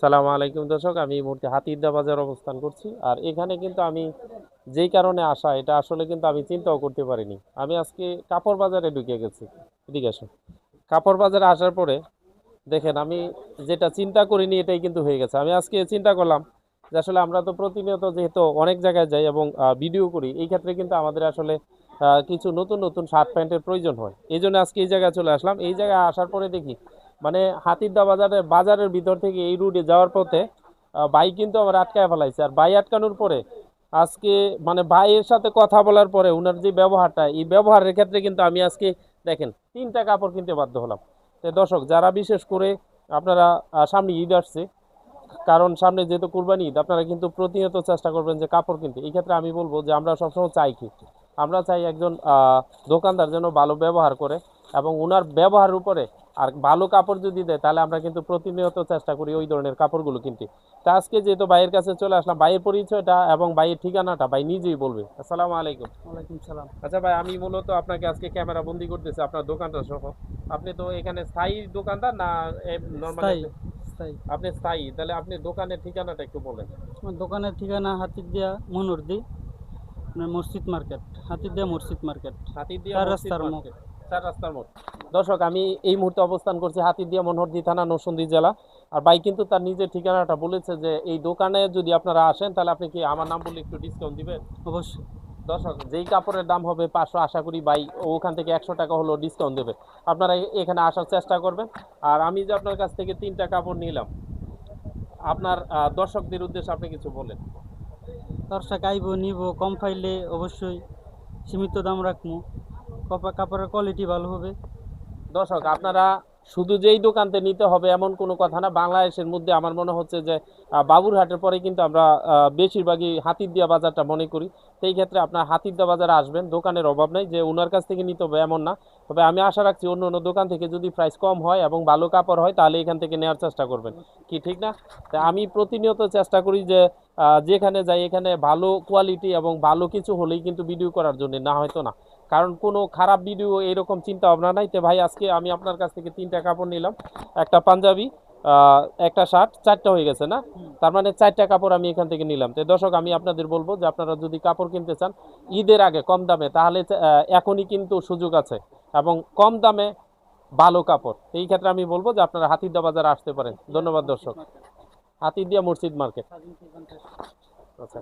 সালামু আলাইকুম দর্শক, আমি এই মুহূর্তে হাতিরদা বাজার অবস্থান করছি। আর এখানে কিন্তু আমি যেই কারণে আসা, এটা আসলে কিন্তু আমি চিন্তাও করতে পারিনি। আমি আজকে কাপড় বাজারে ঢুকে গেছি। এদিকে আসো। কাপড় বাজারে আসার পরে দেখেন, আমি যেটা চিন্তা করিনি এটাই কিন্তু হয়ে গেছে। আমি আজকে চিন্তা করলাম যে আসলে আমরা তো প্রতিনিয়ত যেহেতু অনেক জায়গায় যাই এবং ভিডিও করি, এই ক্ষেত্রে কিন্তু আমাদের আসলে কিছু নতুন নতুন শার্ট প্যান্টের প্রয়োজন হয়। এই জন্য আজকে এই জায়গায় চলে আসলাম। এই জায়গায় আসার পরে দেখি মানে হাতিরদা বাজারের ভিতর থেকে এই রুটে যাওয়ার পথে বাইক কিন্তু আমার আটকায় ফেলাইছে। আর বাইক আটকানোর পরে আজকে মানে ভাইয়ের সাথে কথা বলার পরে উনার যে ব্যবহারটা, এই ব্যবহারের ক্ষেত্রে কিন্তু আমি আজকে দেখেন 3টা কাপড় কিনতে বাধ্য হলাম। তো দর্শক, যারা বিশেষ করে আপনারা সামনে ঈদ আসছে, কারণ সামনে যেহেতু কুরবানি ঈদ, আপনারা কিন্তু প্রতিনিয়ত চেষ্টা করবেন যে কাপড় কিনতে। এই ক্ষেত্রে আমি বলবো যে আমরা সবসময় চাই কি, আমরা চাই একজন দোকানদার যেন ভালো ব্যবহার করে এবং ওনার ব্যবহারের উপরে আর ভালো কাপড় যদি দেয়, তাহলে আমরা কিন্তু প্রতিনিয়ত চেষ্টা করি ওই ধরনের কাপড়গুলো কিনতে। তা আজকে যেহেতু ভাইয়ের কাছে চলে আসলাম, ভাইয়ের পরিচয়টা এবং ভাইয়ের ঠিকানাটা ভাই নিজেই বলবে। আসসালামু আলাইকুম। ওয়ালাইকুম সালাম। আচ্ছা ভাই, আমি মূলত আপনাকে আজকে ক্যামেরা বন্দি করতেছি আপনার দোকানটা সহ। আপনি তো এখানে স্থায়ী দোকানদার না নর্মালি? স্থায়ী স্থায়ী আপনি স্থায়ী, তাহলে আপনি দোকানের ঠিকানাটা একটু বলেন। আমার দোকানের ঠিকানা হাতিরদিয়া মনুরদি, আপনার মসজিদ মার্কেট, হাতিরদিয়া মসজিদ মার্কেট, হাতিরদিয়া 4 মসজিদ রাস্তার মুখ। মার্কেট, 4 রাস্তার মোড়। দর্শক, আমি এই মুহূর্তে অবস্থান করছি হাতিরদিয়া মনোহরদী থানা, নরসিংদী জেলা। আর ভাই কিন্তু তার নিজের ঠিকানাটা বলেছে যে এই দোকানে যদি আপনারা আসেন, তাহলে আপনি কি আমার নাম বললে একটু ডিসকাউন্ট দিবেন? অবশ্যই। দর্শক, যেই কাপড়ের দাম হবে 500, আশা করি ভাই ওখান থেকে 100 টাকা হলো ডিসকাউন্ট দেবে। আপনারা এখানে আসার চেষ্টা করবেন। আর আমি যে আপনার কাছ থেকে 3টা কাপড় নিলাম, আপনার দর্শকদের উদ্দেশ্যে আপনি কিছু বলেন। দর্শক আইব নিব, কম পাইলে অবশ্যই সীমিত দাম রাখবো। কাপড়ের কোয়ালিটি ভালো হবে। দর্শক, আপনারা শুধু যেই দোকানতে নিতে হবে এমন কোনো কথা না। বাংলাদেশের মধ্যে আমার মনে হচ্ছে যে বাবুরহাটের পরে কিন্তু আমরা বেশিরভাগই হাতিরদিয়া বাজারটা মনে করি। সেই ক্ষেত্রে আপনার হাতিরদিয়া বাজারে আসবেন, দোকানের অভাব নেই যে ওনার কাছ থেকে নিতে হবে এমন না। তবে আমি আশা রাখছি অন্য অন্য দোকান থেকে যদি প্রাইস কম হয় এবং ভালো কাপড় হয়, তাহলে এখান থেকে নেওয়ার চেষ্টা করবেন। কি ঠিক না? তা আমি প্রতিনিয়ত চেষ্টা করি যে যেখানে যাই এখানে ভালো কোয়ালিটি এবং ভালো কিছু হলেই কিন্তু ভিডিও করার জন্য, না হয়তো না। কারণ কোনো খারাপ ভিডিও এরকম চিন্তা ভাবনা নাই। তো ভাই, আজকে আমি আপনার কাছ থেকে 3টা কাপড় নিলাম, একটা পাঞ্জাবি, একটা শার্ট, 4টা হয়ে গেছে না? তার মানে 4টা কাপড় আমি এখান থেকে নিলাম। তো দর্শক, আমি আপনাদের বলবো যে আপনারা যদি কাপড় কিনতে চান ঈদের আগে কম দামে, তাহলে এখনই কিন্তু সুযোগ আছে এবং কম দামে ভালো কাপড়। এই ক্ষেত্রে আমি বলবো যে আপনারা হাতিরদা বাজারে আসতে পারেন। ধন্যবাদ দর্শক। হাতিরদিয়া মসজিদ মার্কেট। আচ্ছা।